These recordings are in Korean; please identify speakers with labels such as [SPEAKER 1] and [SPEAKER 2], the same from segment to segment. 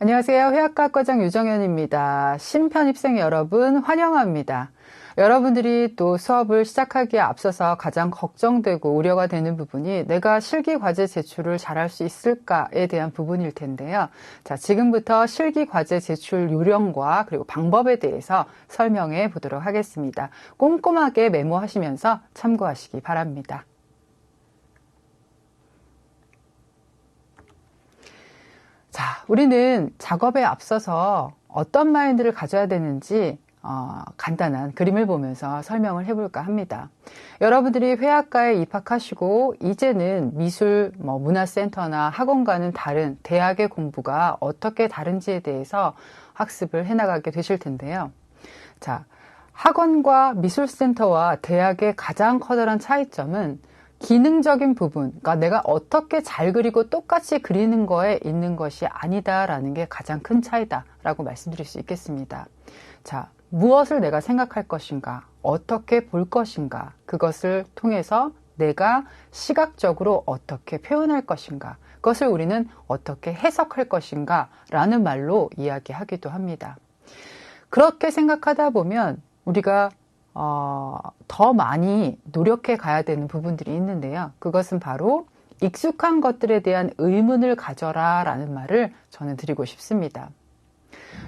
[SPEAKER 1] 안녕하세요. 회화과과장 유정현입니다. 신편입생 여러분 환영합니다. 여러분들이 또 수업을 시작하기에 앞서서 가장 걱정되고 우려가 되는 부분이 내가 실기과제 제출을 잘할 수 있을까에 대한 부분일 텐데요. 자, 지금부터 실기과제 제출 요령과 그리고 방법에 대해서 설명해 보도록 하겠습니다. 꼼꼼하게 메모하시면서 참고하시기 바랍니다. 자, 우리는 작업에 앞서서 어떤 마인드를 가져야 되는지 간단한 그림을 보면서 설명을 해볼까 합니다. 여러분들이 회화과에 입학하시고 이제는 미술, 문화센터나 학원과는 다른 대학의 공부가 어떻게 다른지에 대해서 학습을 해나가게 되실 텐데요. 자, 학원과 미술센터와 대학의 가장 커다란 차이점은 기능적인 부분, 그러니까 내가 어떻게 잘 그리고 똑같이 그리는 거에 있는 것이 아니다라는 게 가장 큰 차이다라고 말씀드릴 수 있겠습니다. 자, 무엇을 내가 생각할 것인가, 어떻게 볼 것인가, 그것을 통해서 내가 시각적으로 어떻게 표현할 것인가, 그것을 우리는 어떻게 해석할 것인가 라는 말로 이야기하기도 합니다. 그렇게 생각하다 보면 우리가 더 많이 노력해 가야 되는 부분들이 있는데요. 그것은 바로 익숙한 것들에 대한 의문을 가져라 라는 말을 저는 드리고 싶습니다.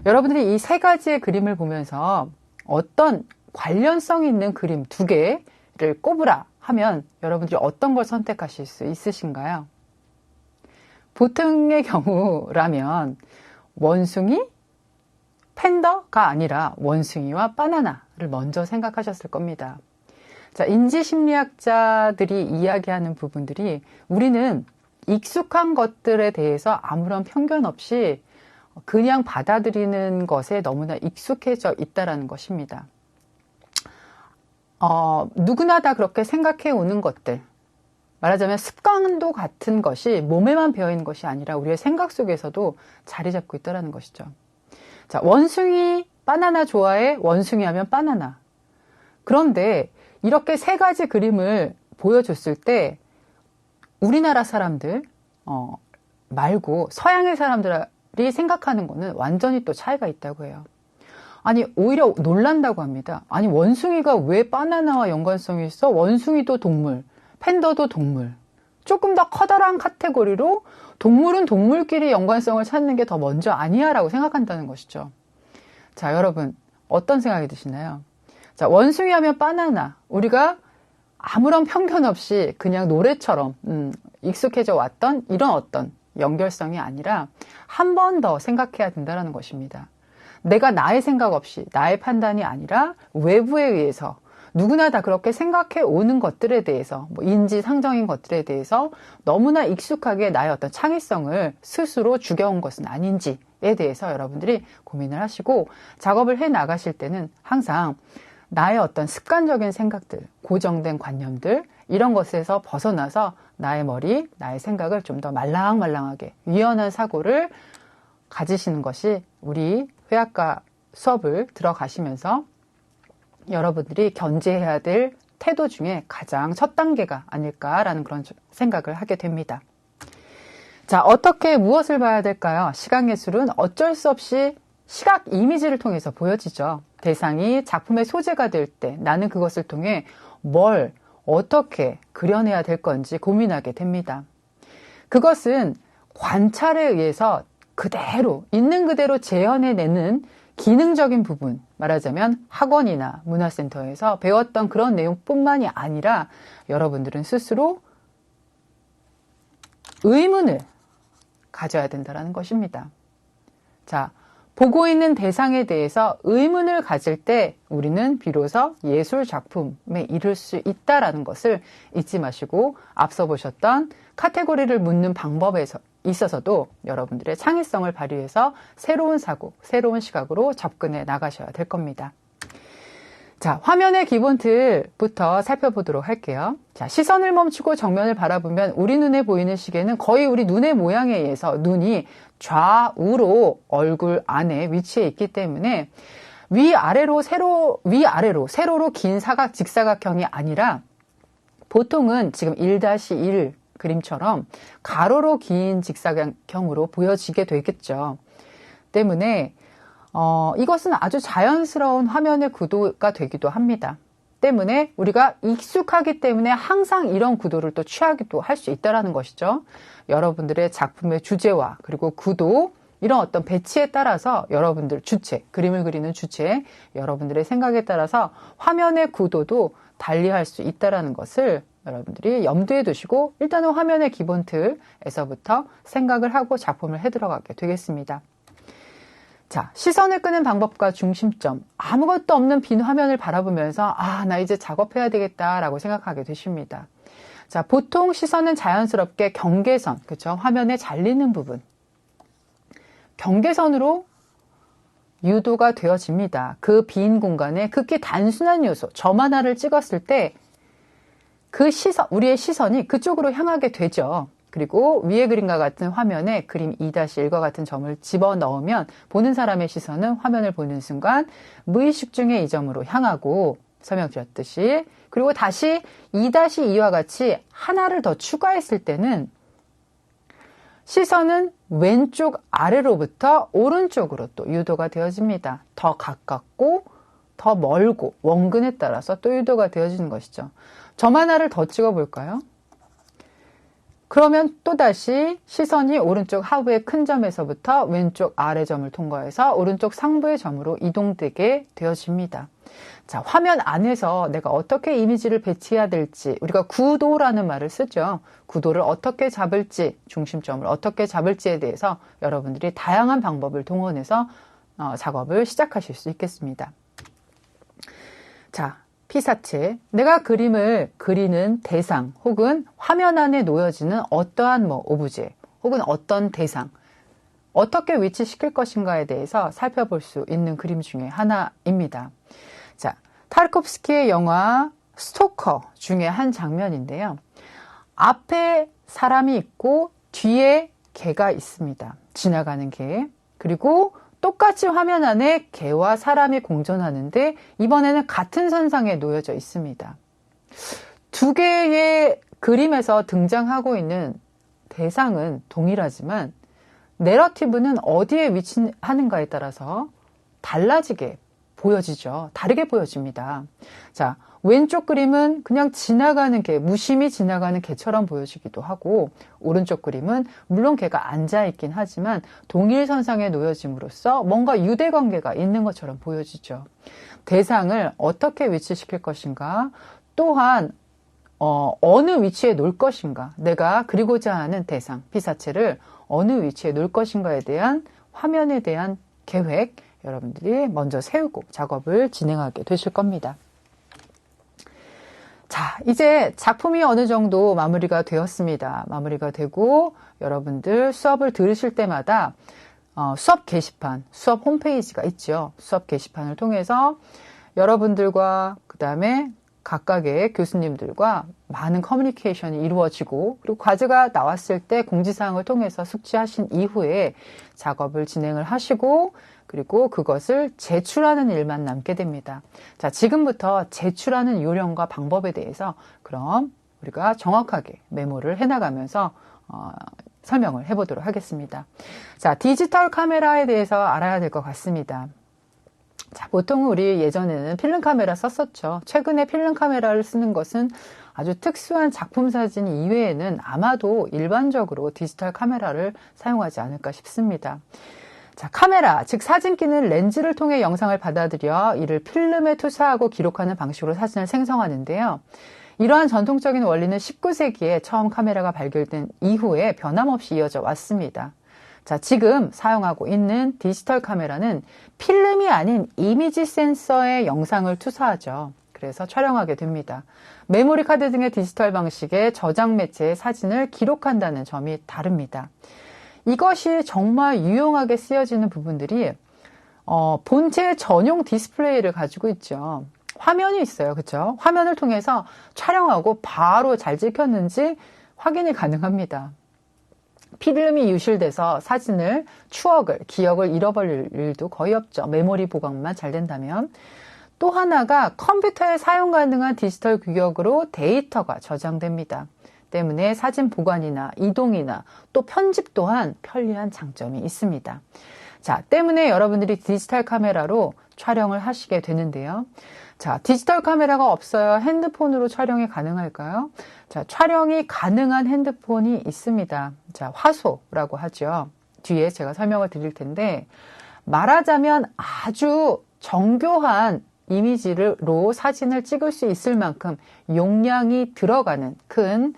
[SPEAKER 1] 여러분들이 이 세 가지의 그림을 보면서 어떤 관련성 있는 그림 두 개를 꼽으라 하면 여러분들이 어떤 걸 선택하실 수 있으신가요? 보통의 경우라면 원숭이, 팬더가 아니라 원숭이와 바나나를 먼저 생각하셨을 겁니다. 자, 인지심리학자들이 이야기하는 부분들이 우리는 익숙한 것들에 대해서 아무런 편견 없이 그냥 받아들이는 것에 너무나 익숙해져 있다는 것입니다. 누구나 다 그렇게 생각해 오는 것들, 말하자면 습관도 같은 것이 몸에만 배어있는 것이 아니라 우리의 생각 속에서도 자리 잡고 있다는 것이죠. 자, 원숭이 바나나 좋아해? 원숭이 하면 바나나. 그런데 이렇게 세 가지 그림을 보여줬을 때 우리나라 사람들 말고 서양의 사람들이 생각하는 거는 완전히 또 차이가 있다고 해요. 아니, 오히려 놀란다고 합니다. 아니, 원숭이가 왜 바나나와 연관성이 있어? 원숭이도 동물, 팬더도 동물. 조금 더 커다란 카테고리로 동물은 동물끼리 연관성을 찾는 게 더 먼저 아니야 라고 생각한다는 것이죠. 자, 여러분 어떤 생각이 드시나요? 자, 원숭이 하면 바나나, 우리가 아무런 편견 없이 그냥 노래처럼 익숙해져 왔던 이런 어떤 연결성이 아니라 한 번 더 생각해야 된다는 것입니다. 내가 나의 생각 없이, 나의 판단이 아니라 외부에 의해서 누구나 다 그렇게 생각해 오는 것들에 대해서, 인지상정인 것들에 대해서 너무나 익숙하게 나의 어떤 창의성을 스스로 죽여온 것은 아닌지에 대해서 여러분들이 고민을 하시고 작업을 해 나가실 때는 항상 나의 어떤 습관적인 생각들, 고정된 관념들, 이런 것에서 벗어나서 나의 머리, 나의 생각을 좀 더 말랑말랑하게 유연한 사고를 가지시는 것이 우리 회화과 수업을 들어가시면서 여러분들이 견지해야 될 태도 중에 가장 첫 단계가 아닐까라는 그런 생각을 하게 됩니다. 자, 어떻게 무엇을 봐야 될까요? 시각예술은 어쩔 수 없이 시각 이미지를 통해서 보여지죠. 대상이 작품의 소재가 될 때 나는 그것을 통해 뭘 어떻게 그려내야 될 건지 고민하게 됩니다. 그것은 관찰에 의해서 그대로 있는 그대로 재현해내는 기능적인 부분, 말하자면 학원이나 문화센터에서 배웠던 그런 내용뿐만이 아니라 여러분들은 스스로 의문을 가져야 된다는 것입니다. 자, 보고 있는 대상에 대해서 의문을 가질 때 우리는 비로소 예술 작품에 이를 수 있다는 것을 잊지 마시고 앞서 보셨던 카테고리를 묻는 방법에 있어서도 여러분들의 창의성을 발휘해서 새로운 사고, 새로운 시각으로 접근해 나가셔야 될 겁니다. 자, 화면의 기본 틀부터 살펴보도록 할게요. 자, 시선을 멈추고 정면을 바라보면 우리 눈에 보이는 시계는 거의 우리 눈의 모양에 의해서 눈이 좌우로 얼굴 안에 위치해 있기 때문에 위아래로 세로로 긴 직사각형이 아니라 보통은 지금 1-1 그림처럼 가로로 긴 직사각형으로 보여지게 되겠죠. 때문에 이것은 아주 자연스러운 화면의 구도가 되기도 합니다. 때문에 우리가 익숙하기 때문에 항상 이런 구도를 또 취하기도 할 수 있다는 것이죠. 여러분들의 작품의 주제와 그리고 구도, 이런 어떤 배치에 따라서 여러분들 주체, 그림을 그리는 주체, 여러분들의 생각에 따라서 화면의 구도도 달리할 수 있다는 것을 여러분들이 염두에 두시고 일단은 화면의 기본 틀에서부터 생각을 하고 작품을 해 들어가게 되겠습니다. 자, 시선을 끄는 방법과 중심점. 아무것도 없는 빈 화면을 바라보면서 나 이제 작업해야 되겠다라고 생각하게 되십니다. 자, 보통 시선은 자연스럽게 경계선, 그렇죠? 화면에 잘리는 부분. 경계선으로 유도가 되어집니다. 그 빈 공간에 극히 단순한 요소, 점 하나를 찍었을 때 그 시선, 우리의 시선이 그쪽으로 향하게 되죠. 그리고 위의 그림과 같은 화면에 그림 2-1과 같은 점을 집어넣으면 보는 사람의 시선은 화면을 보는 순간 무의식 중에 이 점으로 향하고 설명드렸듯이, 그리고 다시 2-2와 같이 하나를 더 추가했을 때는 시선은 왼쪽 아래로부터 오른쪽으로 또 유도가 되어집니다. 더 가깝고 더 멀고 원근에 따라서 또 유도가 되어지는 것이죠. 점 하나를 더 찍어 볼까요? 그러면 또다시 시선이 오른쪽 하부의 큰 점에서부터 왼쪽 아래 점을 통과해서 오른쪽 상부의 점으로 이동되게 되어집니다. 자, 화면 안에서 내가 어떻게 이미지를 배치해야 될지, 우리가 구도라는 말을 쓰죠. 구도를 어떻게 잡을지, 중심점을 어떻게 잡을지에 대해서 여러분들이 다양한 방법을 동원해서 작업을 시작하실 수 있겠습니다. 자, 피사체, 내가 그림을 그리는 대상 혹은 화면 안에 놓여지는 어떠한 오브제 혹은 어떤 대상, 어떻게 위치시킬 것인가에 대해서 살펴볼 수 있는 그림 중에 하나입니다. 자, 타르코프스키의 영화 스토커 중에 한 장면인데요. 앞에 사람이 있고 뒤에 개가 있습니다. 지나가는 개. 그리고 똑같이 화면 안에 개와 사람이 공존하는데 이번에는 같은 선상에 놓여져 있습니다. 두 개의 그림에서 등장하고 있는 대상은 동일하지만 내러티브는 어디에 위치하는가에 따라서 달라지게 보여지죠. 다르게 보여집니다. 자, 왼쪽 그림은 그냥 지나가는 개, 무심히 지나가는 개처럼 보여지기도 하고, 오른쪽 그림은 물론 개가 앉아있긴 하지만 동일선상에 놓여짐으로써 뭔가 유대관계가 있는 것처럼 보여지죠. 대상을 어떻게 위치시킬 것인가, 또한 어느 위치에 놓을 것인가, 내가 그리고자 하는 대상, 피사체를 어느 위치에 놓을 것인가에 대한 화면에 대한 계획, 여러분들이 먼저 세우고 작업을 진행하게 되실 겁니다. 자, 이제 작품이 어느 정도 마무리가 되었습니다. 마무리가 되고 여러분들 수업을 들으실 때마다 수업 게시판, 수업 홈페이지가 있죠. 수업 게시판을 통해서 여러분들과 그 다음에 각각의 교수님들과 많은 커뮤니케이션이 이루어지고, 그리고 과제가 나왔을 때 공지사항을 통해서 숙지하신 이후에 작업을 진행을 하시고, 그리고 그것을 제출하는 일만 남게 됩니다. 자, 지금부터 제출하는 요령과 방법에 대해서 그럼 우리가 정확하게 메모를 해나가면서 설명을 해보도록 하겠습니다. 자, 디지털 카메라에 대해서 알아야 될 것 같습니다. 자, 보통 우리 예전에는 필름 카메라 썼었죠. 최근에 필름 카메라를 쓰는 것은 아주 특수한 작품 사진 이외에는 아마도 일반적으로 디지털 카메라를 사용하지 않을까 싶습니다. 자, 카메라, 즉 사진기는 렌즈를 통해 영상을 받아들여 이를 필름에 투사하고 기록하는 방식으로 사진을 생성하는데요. 이러한 전통적인 원리는 19세기에 처음 카메라가 발견된 이후에 변함없이 이어져 왔습니다. 자, 지금 사용하고 있는 디지털 카메라는 필름이 아닌 이미지 센서에 영상을 투사하죠. 그래서 촬영하게 됩니다. 메모리 카드 등의 디지털 방식의 저장 매체의 사진을 기록한다는 점이 다릅니다. 이것이 정말 유용하게 쓰여지는 부분들이 본체 전용 디스플레이를 가지고 있죠. 화면이 있어요. 그렇죠? 화면을 통해서 촬영하고 바로 잘 찍혔는지 확인이 가능합니다. 필름이 유실돼서 사진을, 추억을, 기억을 잃어버릴 일도 거의 없죠. 메모리 보관만 잘 된다면. 또 하나가 컴퓨터에 사용 가능한 디지털 규격으로 데이터가 저장됩니다. 때문에 사진 보관이나 이동이나 또 편집 또한 편리한 장점이 있습니다. 자, 때문에 여러분들이 디지털 카메라로 촬영을 하시게 되는데요. 자, 디지털 카메라가 없어요. 핸드폰으로 촬영이 가능할까요? 자, 촬영이 가능한 핸드폰이 있습니다. 자, 화소라고 하죠. 뒤에 제가 설명을 드릴 텐데, 말하자면 아주 정교한 이미지로 사진을 찍을 수 있을 만큼 용량이 들어가는 큰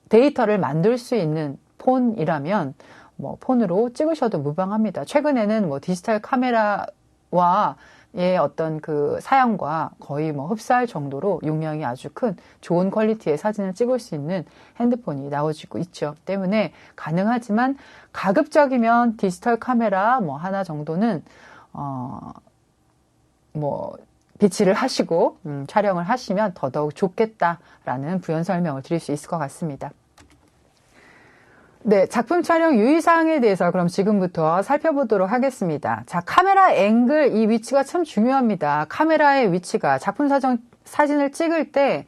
[SPEAKER 1] 데이터를 만들 수 있는 폰이라면 뭐 폰으로 찍으셔도 무방합니다. 최근에는 뭐 디지털 카메라와 의 어떤 그 사양과 거의 뭐 흡사할 정도로 용량이 아주 큰 좋은 퀄리티의 사진을 찍을 수 있는 핸드폰이 나오지고 있죠. 때문에 가능하지만 가급적이면 디지털 카메라 뭐 하나 정도는 뭐 비치를 하시고 촬영을 하시면 더더욱 좋겠다라는 부연 설명을 드릴 수 있을 것 같습니다. 네, 작품 촬영 유의사항에 대해서 그럼 지금부터 살펴보도록 하겠습니다. 자, 카메라 앵글, 이 위치가 참 중요합니다. 카메라의 위치가 작품 사진을 찍을 때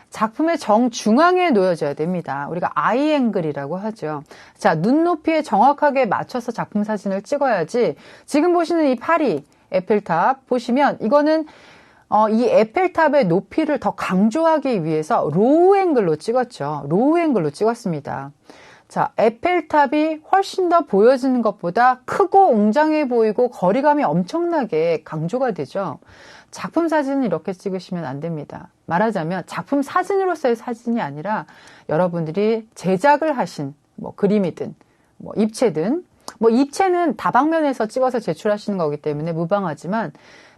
[SPEAKER 1] 작품의 정중앙에 놓여져야 됩니다. 우리가 아이 앵글이라고 하죠. 자, 눈높이에 정확하게 맞춰서 작품 사진을 찍어야지. 지금 보시는 이 파리, 에펠탑 보시면 이거는 이 에펠탑의 높이를 더 강조하기 위해서 로우 앵글로 찍었죠. 로우 앵글로 찍었습니다. 자, 에펠탑이 훨씬 더 보여지는 것보다 크고 웅장해 보이고 거리감이 엄청나게 강조가 되죠. 작품 사진은 이렇게 찍으시면 안 됩니다. 말하자면 작품 사진으로서의 사진이 아니라 여러분들이 제작을 하신 뭐 그림이든 뭐 입체든 뭐 입체는 다방면에서 찍어서 제출하시는 거기 때문에 무방하지만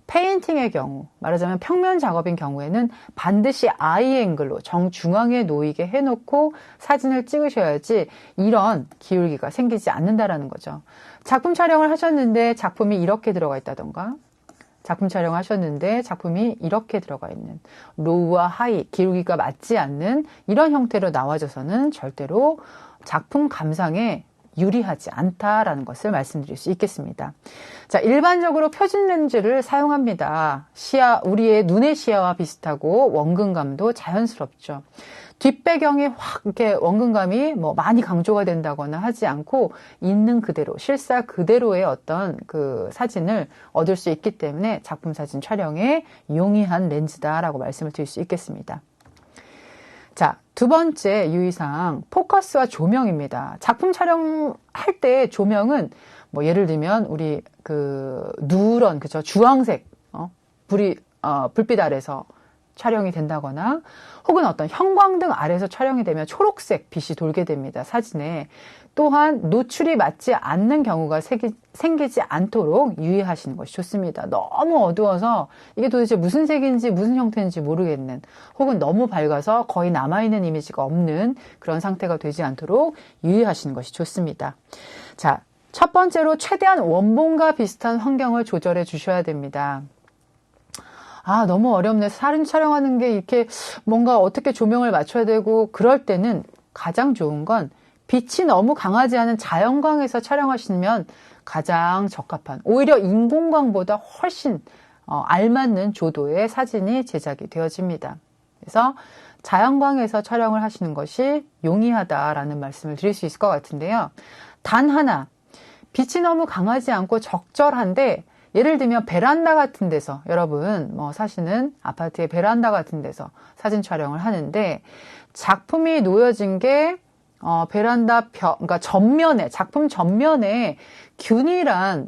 [SPEAKER 1] 페인팅의 경우, 말하자면 평면 작업인 경우에는 반드시 아이 앵글로 정중앙에 놓이게 해놓고 사진을 찍으셔야지 이런 기울기가 생기지 않는다라는 거죠. 작품 촬영을 하셨는데 작품이 이렇게 들어가 있다던가, 작품 촬영하셨는데 작품이 이렇게 들어가 있는 로우와 하이, 기울기가 맞지 않는 이런 형태로 나와져서는 절대로 작품 감상에 유리하지 않다라는 것을 말씀드릴 수 있겠습니다. 자, 일반적으로 표준 렌즈를 사용합니다. 우리의 눈의 시야와 비슷하고 원근감도 자연스럽죠. 뒷배경이 확 이렇게 원근감이 뭐 많이 강조가 된다거나 하지 않고 있는 그대로, 실사 그대로의 어떤 그 사진을 얻을 수 있기 때문에 작품 사진 촬영에 용이한 렌즈다라고 말씀을 드릴 수 있겠습니다. 자, 두 번째 유의사항, 포커스와 조명입니다. 작품 촬영할 때 조명은 뭐 예를 들면 우리 그 누런, 그죠? 주황색, 불빛 아래서 촬영이 된다거나 혹은 어떤 형광등 아래서 촬영이 되면 초록색 빛이 돌게 됩니다. 사진에. 또한 노출이 맞지 않는 경우가 생기지 않도록 유의하시는 것이 좋습니다. 너무 어두워서 이게 도대체 무슨 색인지 무슨 형태인지 모르겠는, 혹은 너무 밝아서 거의 남아있는 이미지가 없는 그런 상태가 되지 않도록 유의하시는 것이 좋습니다. 자, 첫 번째로 최대한 원본과 비슷한 환경을 조절해 주셔야 됩니다. 아, 너무 어렵네. 사진 촬영하는 게 이렇게 뭔가 어떻게 조명을 맞춰야 되고, 그럴 때는 가장 좋은 건 빛이 너무 강하지 않은 자연광에서 촬영하시면 가장 적합한, 오히려 인공광보다 훨씬 알맞는 조도의 사진이 제작이 되어집니다. 그래서 자연광에서 촬영을 하시는 것이 용이하다라는 말씀을 드릴 수 있을 것 같은데요. 단 하나, 빛이 너무 강하지 않고 적절한데, 예를 들면 베란다 같은 데서, 여러분 뭐 사시는 아파트의 베란다 같은 데서 사진 촬영을 하는데 작품이 놓여진 게 베란다 그러니까 전면에, 작품 전면에 균일한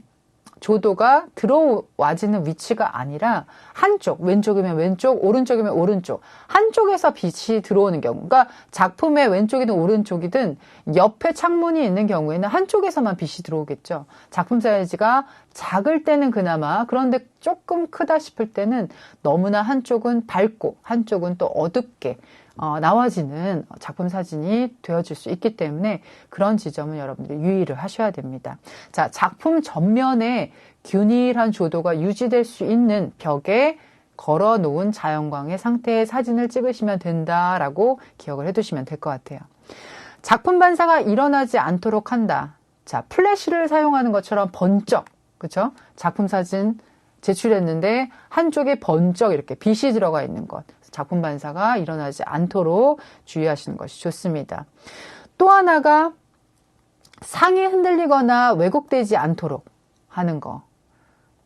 [SPEAKER 1] 조도가 들어와지는 위치가 아니라 한쪽, 왼쪽이면 왼쪽, 오른쪽이면 오른쪽, 한쪽에서 빛이 들어오는 경우, 그러니까 작품의 왼쪽이든 오른쪽이든 옆에 창문이 있는 경우에는 한쪽에서만 빛이 들어오겠죠. 작품 사이즈가 작을 때는 그나마, 그런데 조금 크다 싶을 때는 너무나 한쪽은 밝고 한쪽은 또 어둡게 나와지는 작품 사진이 되어질 수 있기 때문에 그런 지점은 여러분들이 유의를 하셔야 됩니다. 자, 작품 전면에 균일한 조도가 유지될 수 있는 벽에 걸어 놓은 자연광의 상태의 사진을 찍으시면 된다라고 기억을 해두시면 될 것 같아요. 작품 반사가 일어나지 않도록 한다. 자, 플래시를 사용하는 것처럼 번쩍, 그렇죠? 작품 사진 제출했는데 한쪽에 번쩍 이렇게 빛이 들어가 있는 것, 작품 반사가 일어나지 않도록 주의하시는 것이 좋습니다. 또 하나가 상이 흔들리거나 왜곡되지 않도록 하는 거.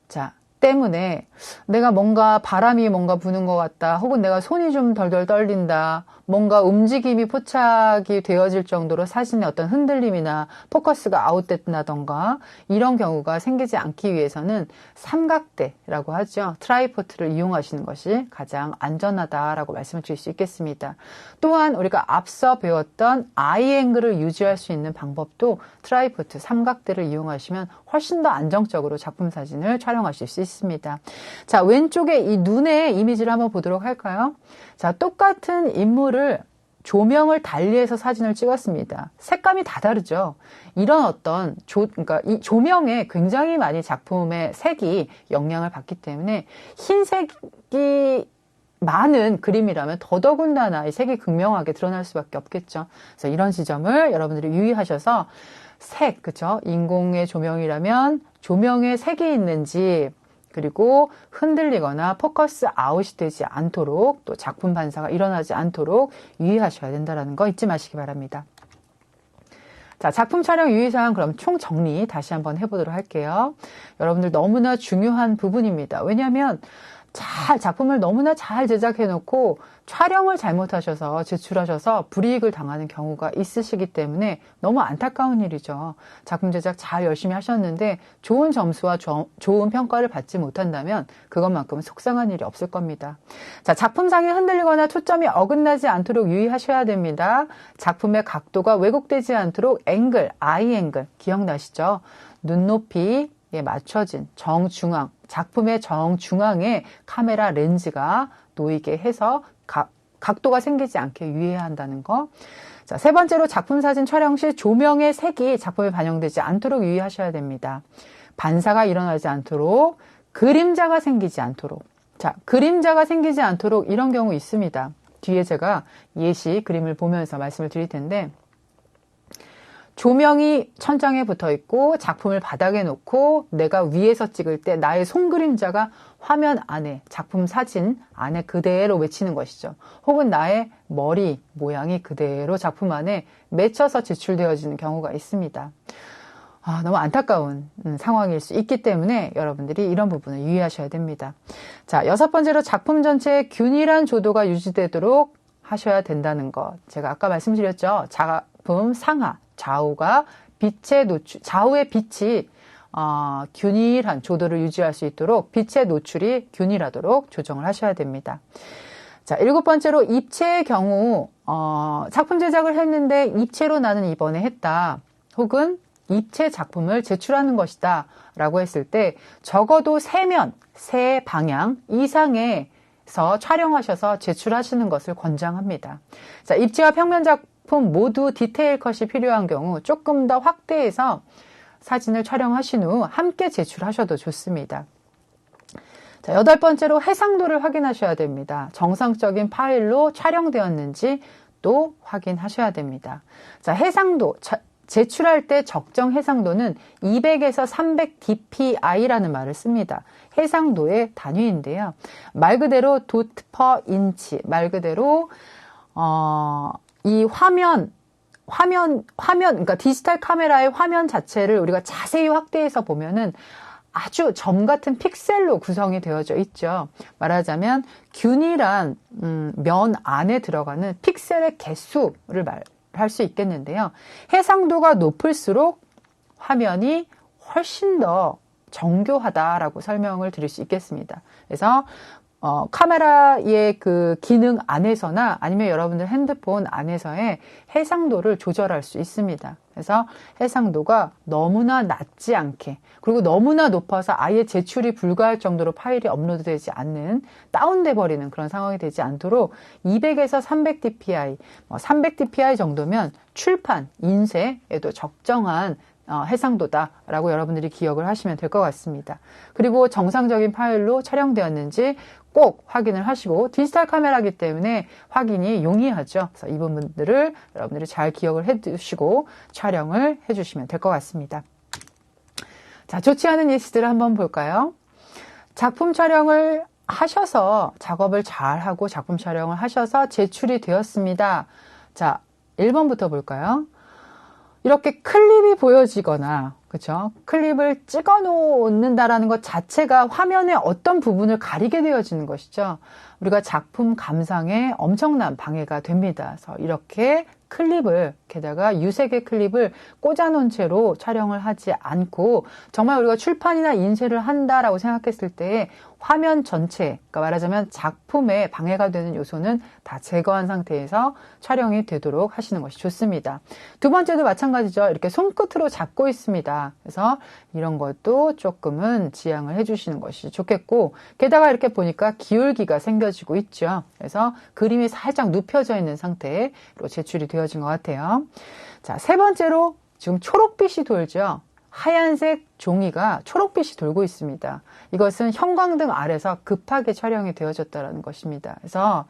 [SPEAKER 1] 자, 때문에 내가 뭔가 바람이 뭔가 부는 것 같다, 혹은 내가 손이 좀 덜덜 떨린다, 뭔가 움직임이 포착이 되어질 정도로 사진의 어떤 흔들림이나 포커스가 아웃됐다던가 이런 경우가 생기지 않기 위해서는 삼각대라고 하죠. 트라이포트를 이용하시는 것이 가장 안전하다라고 말씀을 드릴 수 있겠습니다. 또한 우리가 앞서 배웠던 아이 앵글을 유지할 수 있는 방법도 트라이포트, 삼각대를 이용하시면 훨씬 더 안정적으로 작품 사진을 촬영하실 수 있습니다. 자, 왼쪽에 이 눈의 이미지를 한번 보도록 할까요? 자, 똑같은 인물을 조명을 달리해서 사진을 찍었습니다. 색감이 다 다르죠. 이런 어떤 그러니까 이 조명에 굉장히 많이 작품의 색이 영향을 받기 때문에 흰색이 많은 그림이라면 더더군다나 이 색이 극명하게 드러날 수밖에 없겠죠. 그래서 이런 지점을 여러분들이 유의하셔서 색, 그죠? 인공의 조명이라면 조명에 색이 있는지, 그리고 흔들리거나 포커스 아웃이 되지 않도록, 또 작품 반사가 일어나지 않도록 유의하셔야 된다는 거 잊지 마시기 바랍니다. 자, 작품 촬영 유의사항 그럼 총 정리 다시 한번 해보도록 할게요. 여러분들 너무나 중요한 부분입니다. 왜냐하면 작품을 너무나 잘 제작해놓고 촬영을 잘못하셔서 제출하셔서 불이익을 당하는 경우가 있으시기 때문에 너무 안타까운 일이죠. 작품 제작 잘 열심히 하셨는데 좋은 점수와 좋은 평가를 받지 못한다면 그것만큼은 속상한 일이 없을 겁니다. 자, 작품상이 흔들리거나 초점이 어긋나지 않도록 유의하셔야 됩니다. 작품의 각도가 왜곡되지 않도록 앵글, 아이 앵글 기억나시죠? 눈높이 에 맞춰진 정중앙, 작품의 정중앙에 카메라 렌즈가 놓이게 해서 각도가 생기지 않게 유의해야 한다는 거. 자, 세 번째로 작품 사진 촬영 시 조명의 색이 작품에 반영되지 않도록 유의하셔야 됩니다. 반사가 일어나지 않도록, 그림자가 생기지 않도록. 자, 그림자가 생기지 않도록 이런 경우 있습니다. 뒤에 제가 예시 그림을 보면서 말씀을 드릴 텐데, 조명이 천장에 붙어 있고 작품을 바닥에 놓고 내가 위에서 찍을 때 나의 손그림자가 화면 안에, 작품 사진 안에 그대로 맺히는 것이죠. 혹은 나의 머리 모양이 그대로 작품 안에 맺혀서 제출되어지는 경우가 있습니다. 너무 안타까운 상황일 수 있기 때문에 여러분들이 이런 부분을 유의하셔야 됩니다. 자, 여섯 번째로 작품 전체에 균일한 조도가 유지되도록 하셔야 된다는 것. 제가 아까 말씀드렸죠. 작품 상하, 좌우가 빛의 노출, 좌우의 빛이 균일한 조도를 유지할 수 있도록 빛의 노출이 균일하도록 조정을 하셔야 됩니다. 자, 일곱 번째로 입체의 경우 작품 제작을 했는데 입체로 나는 이번에 했다. 혹은 입체 작품을 제출하는 것이다 라고 했을 때 적어도 세 방향 이상에서 촬영하셔서 제출하시는 것을 권장합니다. 자, 입체와 평면 작품 모두 디테일 컷이 필요한 경우 조금 더 확대해서 사진을 촬영하신 후 함께 제출하셔도 좋습니다. 자, 여덟 번째로 해상도를 확인하셔야 됩니다. 정상적인 파일로 촬영되었는지 또 확인하셔야 됩니다. 자, 해상도 제출할 때 적정 해상도는 200에서 300 dpi라는 말을 씁니다. 해상도의 단위인데요. 말 그대로 dot per inch, 말 그대로 이 그러니까 디지털 카메라의 화면 자체를 우리가 자세히 확대해서 보면은 아주 점 같은 픽셀로 구성이 되어져 있죠. 말하자면 균일한 면 안에 들어가는 픽셀의 개수를 말할 수 있겠는데요. 해상도가 높을수록 화면이 훨씬 더 정교하다라고 설명을 드릴 수 있겠습니다. 그래서 카메라의 그 기능 안에서나 아니면 여러분들 핸드폰 안에서의 해상도를 조절할 수 있습니다. 그래서 해상도가 너무나 낮지 않게, 그리고 너무나 높아서 아예 제출이 불가할 정도로 파일이 업로드되지 않는, 다운돼 버리는 그런 상황이 되지 않도록 200에서 300 dpi, 300 dpi 정도면 출판, 인쇄에도 적정한 해상도다라고 여러분들이 기억을 하시면 될 것 같습니다. 그리고 정상적인 파일로 촬영되었는지 꼭 확인을 하시고, 디지털 카메라이기 때문에 확인이 용이하죠. 그래서 이 부분들을 여러분들이 잘 기억을 해두시고 촬영을 해주시면 될 것 같습니다. 자, 좋지 않은 예시들을 한번 볼까요? 작품 촬영을 하셔서 작업을 잘 하고 작품 촬영을 하셔서 제출이 되었습니다. 자, 1번부터 볼까요? 이렇게 클립이 보여지거나, 그렇죠? 클립을 찍어 놓는다라는 것 자체가 화면의 어떤 부분을 가리게 되어지는 것이죠. 우리가 작품 감상에 엄청난 방해가 됩니다. 그래서 이렇게 클립을, 게다가 유색의 클립을 꽂아놓은 채로 촬영을 하지 않고, 정말 우리가 출판이나 인쇄를 한다라고 생각했을 때 화면 전체, 그러니까 말하자면 작품에 방해가 되는 요소는 다 제거한 상태에서 촬영이 되도록 하시는 것이 좋습니다. 두 번째도 마찬가지죠. 이렇게 손끝으로 잡고 있습니다. 그래서 이런 것도 조금은 지양을 해주시는 것이 좋겠고, 게다가 이렇게 보니까 기울기가 생겨지고 있죠. 그래서 그림이 살짝 눕혀져 있는 상태로 제출이 되어진 것 같아요. 자, 세 번째로 지금 초록빛이 돌죠. 하얀색 종이가 초록빛이 돌고 있습니다. 이것은 형광등 아래서 급하게 촬영이 되어졌다는 것입니다. 그래서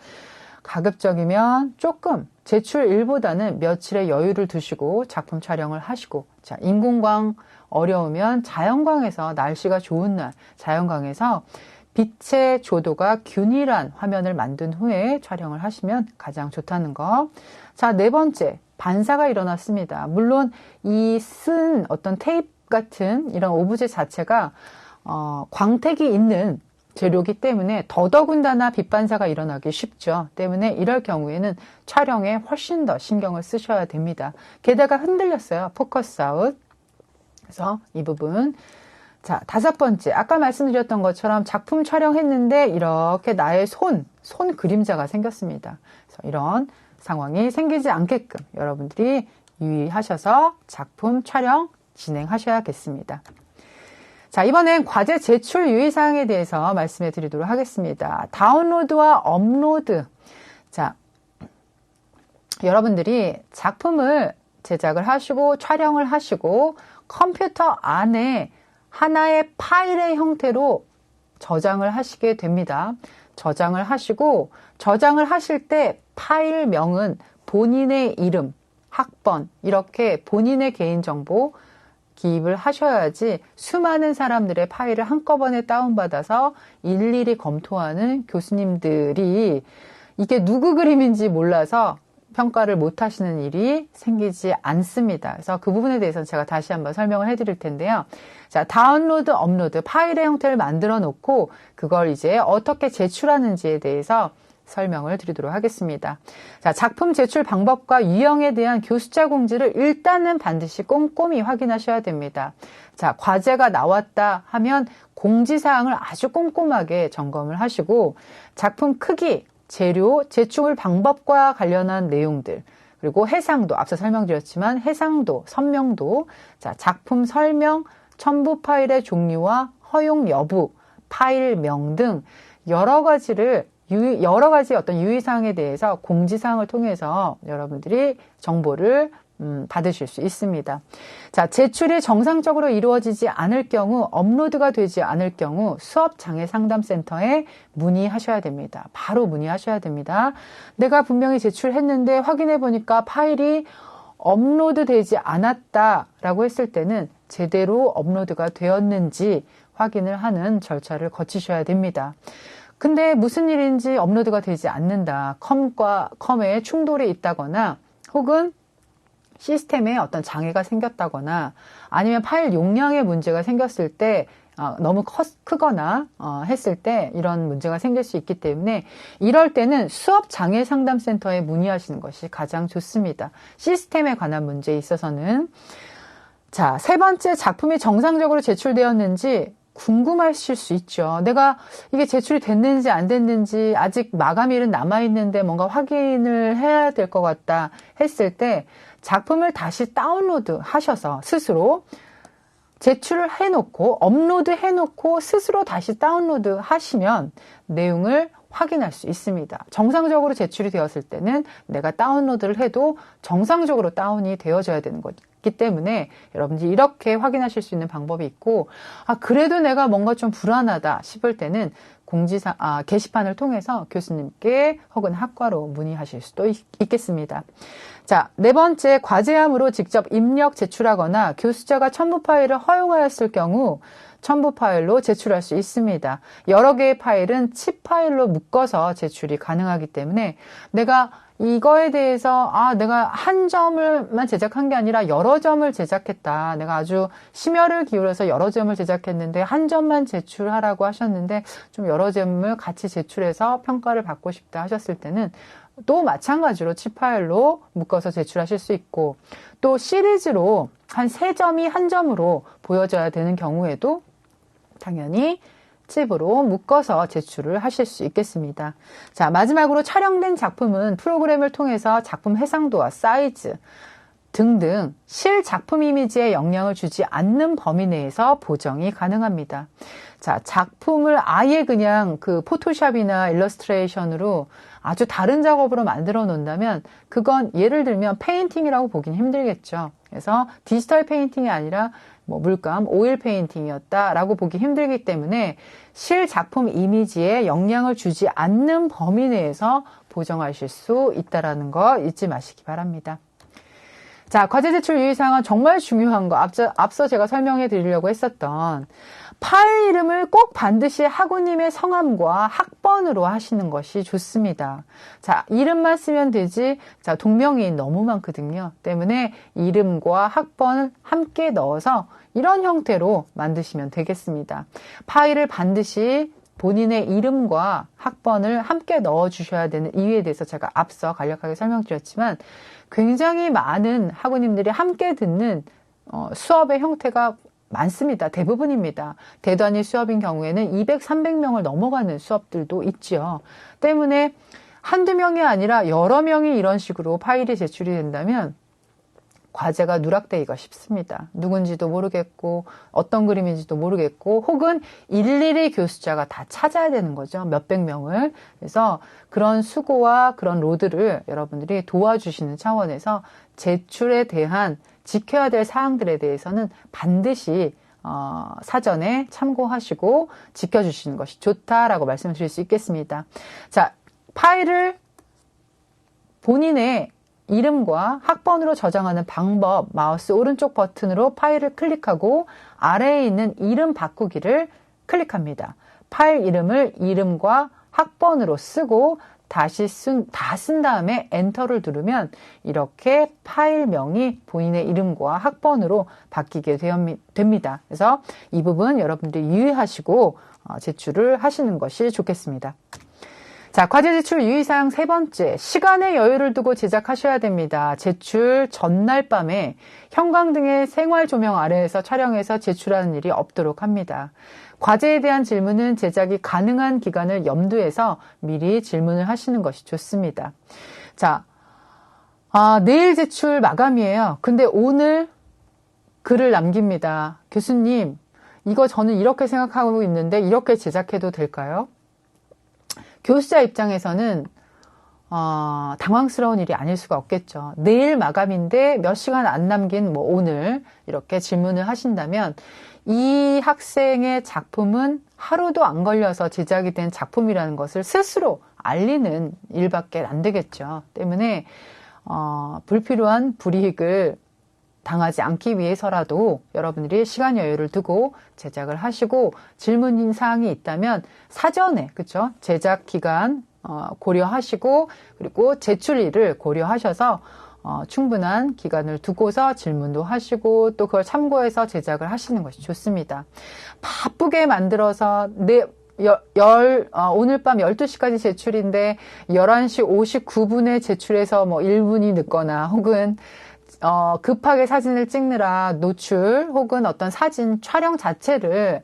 [SPEAKER 1] 가급적이면 조금 제출일보다는 며칠의 여유를 두시고 작품 촬영을 하시고, 자, 인공광 어려우면 자연광에서, 날씨가 좋은 날 자연광에서 빛의 조도가 균일한 화면을 만든 후에 촬영을 하시면 가장 좋다는 거. 자, 네 번째, 반사가 일어났습니다. 물론 이 쓴 어떤 테이프 같은 이런 오브제 자체가 광택이 있는 재료이기 때문에 더더군다나 빛 반사가 일어나기 쉽죠. 때문에 이럴 경우에는 촬영에 훨씬 더 신경을 쓰셔야 됩니다. 게다가 흔들렸어요. 포커스 아웃. 그래서 이 부분. 자, 다섯 번째, 아까 말씀드렸던 것처럼 작품 촬영했는데 이렇게 나의 손 그림자가 생겼습니다. 그래서 이런 상황이 생기지 않게끔 여러분들이 유의하셔서 작품 촬영 진행하셔야겠습니다. 자, 이번엔 과제 제출 유의사항에 대해서 말씀해 드리도록 하겠습니다. 다운로드와 업로드. 자, 여러분들이 작품을 제작을 하시고 촬영을 하시고 컴퓨터 안에 하나의 파일의 형태로 저장을 하시게 됩니다. 저장을 하시고, 저장을 하실 때 파일명은 본인의 이름, 학번, 이렇게 본인의 개인정보 기입을 하셔야지 수많은 사람들의 파일을 한꺼번에 다운받아서 일일이 검토하는 교수님들이 이게 누구 그림인지 몰라서 평가를 못 하시는 일이 생기지 않습니다. 그래서 그 부분에 대해서는 제가 다시 한번 설명을 해드릴 텐데요. 자, 다운로드, 업로드, 파일의 형태를 만들어 놓고 그걸 이제 어떻게 제출하는지에 대해서 설명을 드리도록 하겠습니다. 자, 작품 제출 방법과 유형에 대한 교수자 공지를 일단은 반드시 꼼꼼히 확인하셔야 됩니다. 자, 과제가 나왔다 하면 공지사항을 아주 꼼꼼하게 점검을 하시고 작품 크기, 재료, 제출 방법과 관련한 내용들, 그리고 해상도, 앞서 설명드렸지만 해상도, 선명도, 자, 작품 설명, 첨부 파일의 종류와 허용 여부, 파일명 등 여러 가지 어떤 유의사항에 대해서 공지사항을 통해서 여러분들이 정보를 받으실 수 있습니다. 자, 제출이 정상적으로 이루어지지 않을 경우, 업로드가 되지 않을 경우 수업장애상담센터에 문의하셔야 됩니다. 바로 문의하셔야 됩니다. 내가 분명히 제출했는데 확인해 보니까 파일이 업로드 되지 않았다라고 했을 때는 제대로 업로드가 되었는지 확인을 하는 절차를 거치셔야 됩니다. 근데 무슨 일인지 업로드가 되지 않는다. 컴에 충돌이 있다거나 혹은 시스템에 어떤 장애가 생겼다거나 아니면 파일 용량에 문제가 생겼을 때 너무 크거나 했을 때 이런 문제가 생길 수 있기 때문에 이럴 때는 수업장애상담센터에 문의하시는 것이 가장 좋습니다. 시스템에 관한 문제에 있어서는. 자, 세 번째, 작품이 정상적으로 제출되었는지 궁금하실 수 있죠. 내가 이게 제출이 됐는지 안 됐는지 아직 마감일은 남아있는데 뭔가 확인을 해야 될 것 같다 했을 때 작품을 다시 다운로드 하셔서 스스로 제출을 해놓고 업로드 해놓고 스스로 다시 다운로드 하시면 내용을 확인할 수 있습니다. 정상적으로 제출이 되었을 때는 내가 다운로드를 해도 정상적으로 다운이 되어져야 되는 거기 때문에 여러분들이 이렇게 확인하실 수 있는 방법이 있고, 그래도 내가 뭔가 좀 불안하다 싶을 때는 게시판을 통해서 교수님께 혹은 학과로 문의하실 수도 있겠습니다. 자, 네 번째, 과제함으로 직접 입력 제출하거나 교수자가 첨부 파일을 허용하였을 경우 첨부 파일로 제출할 수 있습니다. 여러 개의 파일은 칩 파일로 묶어서 제출이 가능하기 때문에 내가 이거에 대해서 내가 한 점을만 제작한 게 아니라 여러 점을 제작했다. 내가 아주 심혈을 기울여서 여러 점을 제작했는데 한 점만 제출하라고 하셨는데 좀 여러 점을 같이 제출해서 평가를 받고 싶다 하셨을 때는 또 마찬가지로 칩 파일로 묶어서 제출하실 수 있고, 또 시리즈로 한 3점이 한 점으로 보여져야 되는 경우에도 당연히 칩으로 묶어서 제출을 하실 수 있겠습니다. 자, 마지막으로 촬영된 작품은 프로그램을 통해서 작품 해상도와 사이즈 등등 실작품 이미지에 영향을 주지 않는 범위 내에서 보정이 가능합니다. 자, 작품을 아예 그냥 그 포토샵이나 일러스트레이션으로 아주 다른 작업으로 만들어 놓는다면 그건 예를 들면 페인팅이라고 보긴 힘들겠죠. 그래서 디지털 페인팅이 아니라 물감, 오일 페인팅이었다라고 보기 힘들기 때문에 실작품 이미지에 영향을 주지 않는 범위 내에서 보정하실 수 있다는 거 잊지 마시기 바랍니다. 자, 과제 제출 유의사항은 정말 중요한 거, 앞서 제가 설명해 드리려고 했었던 파일 이름을 꼭 반드시 학우님의 성함과 학번으로 하시는 것이 좋습니다. 자, 이름만 쓰면 되지, 자, 동명이인 너무 많거든요. 때문에 이름과 학번을 함께 넣어서 이런 형태로 만드시면 되겠습니다. 파일을 반드시 본인의 이름과 학번을 함께 넣어주셔야 되는 이유에 대해서 제가 앞서 간략하게 설명드렸지만 굉장히 많은 학우님들이 함께 듣는 수업의 형태가 많습니다. 대부분입니다. 대단위 수업인 경우에는 200, 300명을 넘어가는 수업들도 있죠. 때문에 한두 명이 아니라 여러 명이 이런 식으로 파일이 제출이 된다면 과제가 누락되기가 쉽습니다. 누군지도 모르겠고 어떤 그림인지도 모르겠고 혹은 일일이 교수자가 다 찾아야 되는 거죠. 몇백 명을. 그래서 그런 수고와 그런 로드를 여러분들이 도와주시는 차원에서 제출에 대한 지켜야 될 사항들에 대해서는 반드시 사전에 참고하시고 지켜주시는 것이 좋다라고 말씀을 드릴 수 있겠습니다. 자, 파일을 본인의 이름과 학번으로 저장하는 방법, 마우스 오른쪽 버튼으로 파일을 클릭하고 아래에 있는 이름 바꾸기를 클릭합니다. 파일 이름을 이름과 학번으로 쓰고 다시 다 쓴 다음에 엔터를 누르면 이렇게 파일명이 본인의 이름과 학번으로 바뀌게 됩니다. 그래서 이 부분 여러분들이 유의하시고 제출을 하시는 것이 좋겠습니다. 자, 과제 제출 유의사항 3번째, 시간의 여유를 두고 제작하셔야 됩니다. 제출 전날 밤에 형광등의 생활 조명 아래에서 촬영해서 제출하는 일이 없도록 합니다. 과제에 대한 질문은 제작이 가능한 기간을 염두해서 미리 질문을 하시는 것이 좋습니다. 자, 내일 제출 마감이에요. 근데 오늘 글을 남깁니다. 교수님, 이거 저는 이렇게 생각하고 있는데 이렇게 제작해도 될까요? 교수자 입장에서는 당황스러운 일이 아닐 수가 없겠죠. 내일 마감인데 몇 시간 안 남긴 오늘 이렇게 질문을 하신다면 이 학생의 작품은 하루도 안 걸려서 제작이 된 작품이라는 것을 스스로 알리는 일밖에 안 되겠죠. 때문에 불필요한 불이익을 당하지 않기 위해서라도 여러분들이 시간 여유를 두고 제작을 하시고 질문 사항이 있다면 사전에 그렇죠? 제작 기간 고려하시고 그리고 제출일을 고려하셔서 충분한 기간을 두고서 질문도 하시고 또 그걸 참고해서 제작을 하시는 것이 좋습니다. 바쁘게 만들어서 오늘 밤 12시까지 제출인데 11시 59분에 제출해서 1분이 늦거나 혹은 급하게 사진을 찍느라 노출 혹은 어떤 사진 촬영 자체를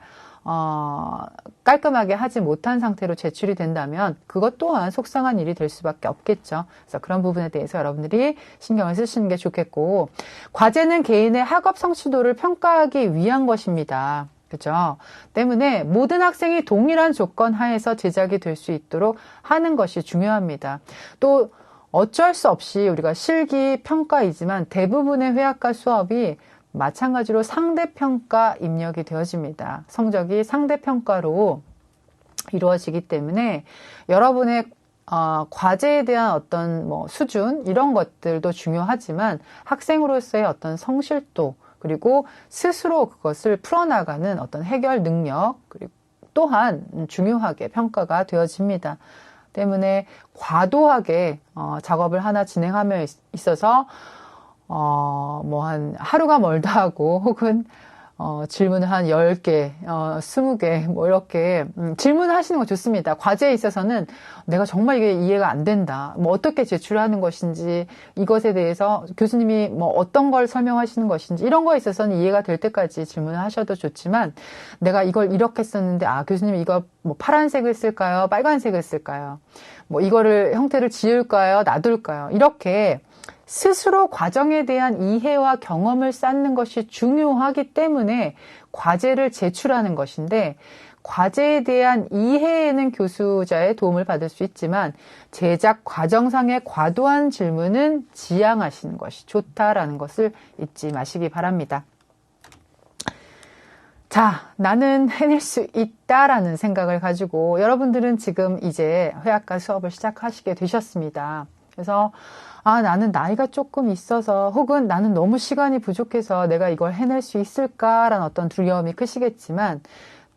[SPEAKER 1] 깔끔하게 하지 못한 상태로 제출이 된다면 그것 또한 속상한 일이 될 수밖에 없겠죠. 그래서 그런 부분에 대해서 여러분들이 신경을 쓰시는 게 좋겠고, 과제는 개인의 학업 성취도를 평가하기 위한 것입니다. 그죠? 때문에 모든 학생이 동일한 조건 하에서 제작이 될 수 있도록 하는 것이 중요합니다. 또 어쩔 수 없이 우리가 실기 평가이지만 대부분의 회화과 수업이 마찬가지로 상대평가 입력이 되어집니다. 성적이 상대평가로 이루어지기 때문에 여러분의 과제에 대한 어떤 수준 이런 것들도 중요하지만 학생으로서의 어떤 성실도 그리고 스스로 그것을 풀어나가는 어떤 해결 능력, 그리고 또한 중요하게 평가가 되어집니다. 때문에 과도하게 작업을 하나 진행하며 있어서 뭐 한 하루가 멀다 하고 혹은 질문을 한 10개, 20개, 뭐 이렇게 질문하시는 거 좋습니다. 과제에 있어서는 내가 정말 이게 이해가 안 된다. 뭐 어떻게 제출하는 것인지, 이것에 대해서 교수님이 뭐 어떤 걸 설명하시는 것인지, 이런 거에 있어서는 이해가 될 때까지 질문을 하셔도 좋지만, 내가 이걸 이렇게 썼는데, 교수님 이거 뭐 파란색을 쓸까요? 빨간색을 쓸까요? 뭐 이거를 형태를 지울까요? 놔둘까요? 이렇게 스스로 과정에 대한 이해와 경험을 쌓는 것이 중요하기 때문에 과제를 제출하는 것인데, 과제에 대한 이해에는 교수자의 도움을 받을 수 있지만 제작 과정상의 과도한 질문은 지양하시는 것이 좋다라는 것을 잊지 마시기 바랍니다. 자, 나는 해낼 수 있다라는 생각을 가지고 여러분들은 지금 이제 회화과 수업을 시작하시게 되셨습니다. 그래서 나는 나이가 조금 있어서 혹은 나는 너무 시간이 부족해서 내가 이걸 해낼 수 있을까라는 어떤 두려움이 크시겠지만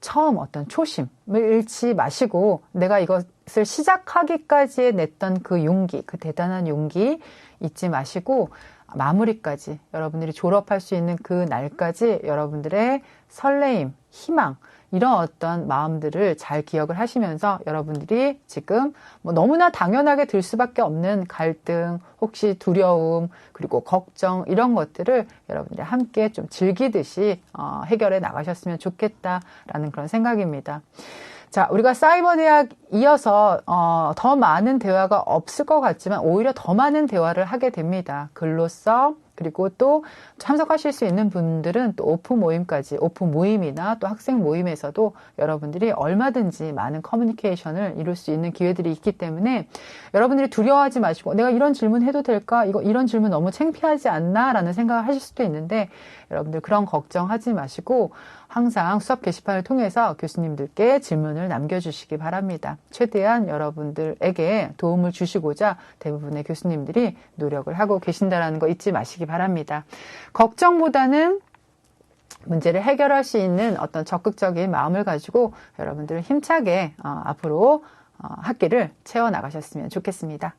[SPEAKER 1] 처음 어떤 초심을 잃지 마시고 내가 이것을 시작하기까지에 냈던 그 용기, 그 대단한 용기 잊지 마시고 마무리까지 여러분들이 졸업할 수 있는 그 날까지 여러분들의 설레임, 희망 이런 어떤 마음들을 잘 기억을 하시면서 여러분들이 지금 뭐 너무나 당연하게 들 수밖에 없는 갈등, 혹시 두려움, 그리고 걱정 이런 것들을 여러분들이 함께 좀 즐기듯이 해결해 나가셨으면 좋겠다라는 그런 생각입니다. 자, 우리가 사이버 대학 이어서 더 많은 대화가 없을 것 같지만 오히려 더 많은 대화를 하게 됩니다. 글로써 그리고 또 참석하실 수 있는 분들은 또 오픈 모임까지, 오픈 모임이나 또 학생 모임에서도 여러분들이 얼마든지 많은 커뮤니케이션을 이룰 수 있는 기회들이 있기 때문에 여러분들이 두려워하지 마시고 내가 이런 질문 해도 될까? 이런 질문 너무 창피하지 않나? 라는 생각을 하실 수도 있는데 여러분들 그런 걱정하지 마시고 항상 수업 게시판을 통해서 교수님들께 질문을 남겨주시기 바랍니다. 최대한 여러분들에게 도움을 주시고자 대부분의 교수님들이 노력을 하고 계신다는 거 잊지 마시기 바랍니다. 걱정보다는 문제를 해결할 수 있는 어떤 적극적인 마음을 가지고 여러분들 힘차게 앞으로 학기를 채워나가셨으면 좋겠습니다.